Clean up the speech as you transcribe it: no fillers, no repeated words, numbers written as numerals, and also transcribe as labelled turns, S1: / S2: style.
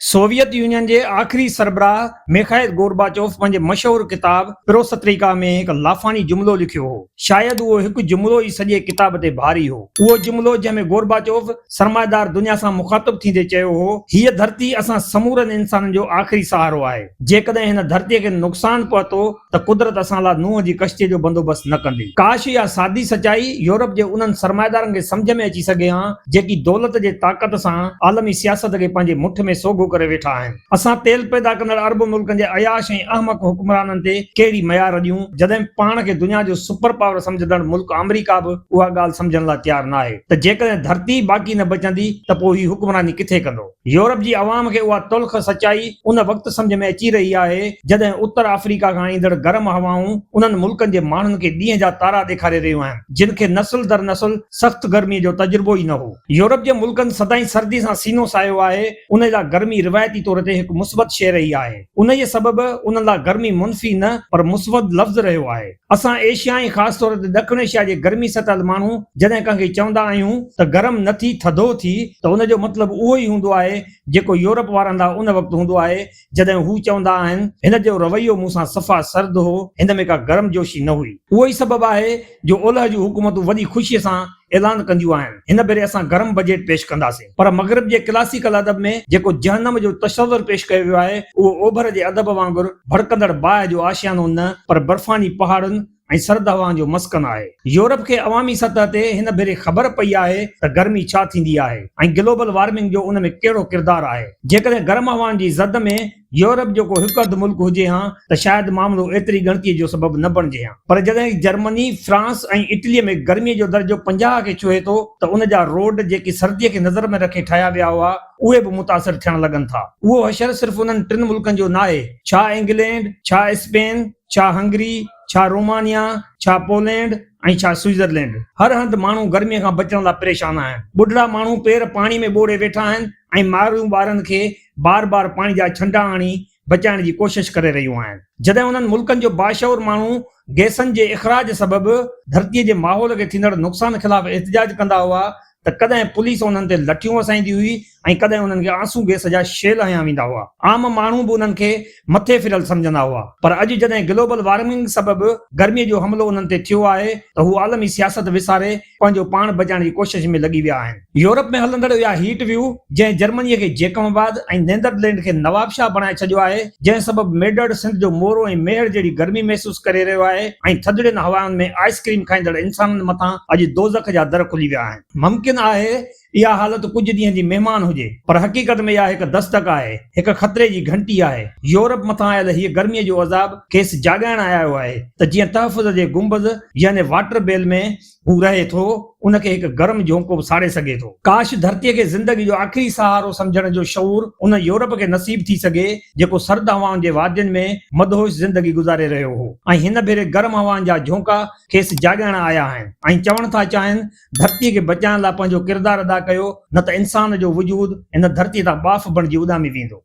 S1: Soviet union जे आख़िरी सरबराह Mikhail Gorbachev पंहिंजे मशहूर किताब पिरोसत्रिका में हिकु लाफ़ानी जुमिलो लिखियो हो। शायदि उहो हिकु जुमिलो ई सॼे किताब ते भारी हो। उहो जुमिलो जंहिंमें गोर्बाचोव सरमाएदार दुनिया सां मुखातिब थींदे चयो हो, हीअ धरती असां समूरनि इंसाननि जो आख़िरी सहारो आहे। जेकॾहिं हिन धरतीअ खे नुक़सान पहुतो त कुदरत असां लाइ नूह जी कश्तीअ जो बंदोबस्तु न कंदी। काश इहा सादी सचाई यूरोप जे उन्हनि सरमाएदारनि खे सम्झ में अची सघे हा जेकी दौलत जे ताक़त सां आलमी सियासत खे पंहिंजे मुठ में सोगो करे वेठा आहिनि। असां तेल पैदा कंदड़ अरब मुल्कनि जे अयाश ऐं अहमक हुक्मराननि ते कहिड़ी मयार ॾियूं, जॾहिं पाण खे दुनिया जो सुपर पावर सम्झंदड़ मुल्क अमेरिका बि उहा ॻाल्हि सम्झण लाइ तयार न आहे त जेकॾहिं धरती बाक़ी न बचंदी त पोइ हीउ हुक्मरानी किथे कंदो। यूरोप जी अवाम खे उहा तुल्ख सचाई उन वक़्तु सम्झ में अची रही आहे जॾहिं उत्तर अफ्रीका खां ईंदड़ गरम हवाऊं उन्हनि मुल्कनि जे माण्हुनि खे ॾींहं जा तारा ॾेखारे रहियूं आहिनि, जिन खे नस्ल दर नस्ल सख़्त गर्मीअ जो तजुर्बो ई न हो। यूरोप जे मुल्कनि सदाईं सर्दी सां सीनो सायो आहे, उन जा गर्मी रिवायती तौर ते हिकु मुस्बत शइ रही आहे। उन जे सबबि उन लाइ गर्मी मुनफ़ी न पर मुस्बत लफ़्ज़ रहियो आहे। असां एशिया ऐं ख़ासि तौर ते ॾखिण एशिया जे गर्मी सतल माण्हू जॾहिं कंहिंखे चवंदा आहियूं त गरम न थी थधो थी त उन जो मतिलबु उहो ई हूंदो आहे जेको यूरोप वारनि लाइ उन वक़्तु हूंदो आहे जॾहिं हू चवंदा आहिनि हिन जो रवैयो मूंसां सफ़ा सर्द हो, हिन में का गरम जोशी न हुई। उहो ई सबबु आहे जो ओलह जूं हुकूमतूं वॾी ख़ुशीअ सां ऐलान कंदियूं आहिनि हिन भेरे असां गरम बजट पेश कंदासीं। पर मग़रिब जे क्लासिकल अदब में जेको जहन्नम जो तस्वुर पेश कयो वियो आहे उहो ओभर जे अदब वांगुरु भड़कंदड़ बाहि जो आशियानो न पर बर्फ़ानी पहाड़नि ऐं सर्द हवाउनि जो मस्कन आहे। यूरोप खे अवामी सतह ते हिन भेरे ख़बर पई आहे त गर्मी छा थींदी आहे ऐं ग्लोबल वार्मिंग जो उन में कहिड़ो किरदारु आहे। जेकॾहिं गर्म हवाउनि जी ज़द में यूरोप जेको हिकु अधु मुल्क हुजे हा त शायदि मामिलो एतिरी गणतीअ जो सबबु न बणिजे हा। पर जॾहिं जर्मनी, फ्रांस ऐं इटलीअ में गर्मीअ जो दर्जो 50 खे छुहे थो त उन जा रोड जेकी सर्दीअ खे नज़र में रखे ठाहिया विया हुआ उहे बि मुतासिर थियण लॻनि था। उहो हशर सिर्फ़ु उन्हनि 3 मुल्कनि जो न आहे, छा इंग्लैंड, छा स्पेन, छा हंगरी, छा रोमानिया, छा पोलैंड ऐं छा स्विट्जरलैंड। हर हंधि माण्हू गर्मीअ खां बचण लाइ परेशान आहिनि। बुढड़ा माण्हू पेर पाणी में ॿोड़े वेठा आहिनि ऐं मारूं ॿारनि खे बार बार पाणी जा छंडा आणी बचाइण जी कोशिश करे रहियूं आहिनि। जॾहिं उन्हनि मुल्कनि जो बाशऊर माण्हू गैसनि जे इख़राज सबबु धरतीअ जे माहौल खे थींदड़ नुक़सान ख़िलाफ़ एहतिजाज कंदा हुआ त कॾहिं पुलिस उन्हनि ते लठियूं वसाईंदी हुई ऐं कॾहिं उन्हनि खे आंसू गैस जा शेल हयां वेंदा हुआ। आम माण्हू बि उन्हनि खे मथे फिरल सम्झंदा हुआ। पर अॼु जॾहिं ग्लोबल वार्मिंग सबबु गर्मीअ जो हमलो उन्हनि ते थियो आहे त हू आलमी सियासत विसारे पंहिंजो पाण बचाइण जी कोशिश में लॻी विया आहिनि। यूरोप में हलंदड़ इहा हीट व्यू जंहिं जर्मनीअ खे जेकमाबाद ऐं नीदरलैंड खे नवाबशाह बणाए छॾियो आहे, जंहिं सबबु मेडड़ सिंध जो मोरो ऐं मेहर जहिड़ी गर्मी महसूस करे रहियो आहे ऐं थधड़ियुनि हवाउनि में आइस्क्रीम खाईंदड़ इंसाननि मथां अॼु दोज़ख जा दर खुली विया आहिनि। मुमकिन आहे इहा हालत कुझु ॾींहं जी महिमान हुजे पर हक़ीक़त में इहा हिकु दस्तक आहे, हिकु ख़तरे जी घंटी आहे। यूरोप मथां आयल हीअ गर्मीअ जो अज़ाब खेसि जाॻाइण आयो आहे त जीअं तहफ़ुज़ जे गुंबज़ यानी वाटर बेल में हू रहे थो उनखे हिकु गरम झोंको बि साड़े सघे थो। काश धरतीअ खे ज़िंदगी जो आख़िरी सहारो सम्झण जो शऊर उन यूरोप खे नसीब थी सघे जेको सर्द हवाउनि जे वादियुनि में मदहोश ज़िंदगी गुज़ारे रहियो हो ऐं हिन भेरे गरम हवाउनि जा झोंका खेसि जाॻाइण आया आहिनि ऐं चवण था चाहिनि धरतीअ खे बचाइण लाइ पंहिंजो किरदारु अदा कयो, न त इंसान जो वजूद इन धरतीअ तां बाफ़ बणिजी उॾामी वेंदो।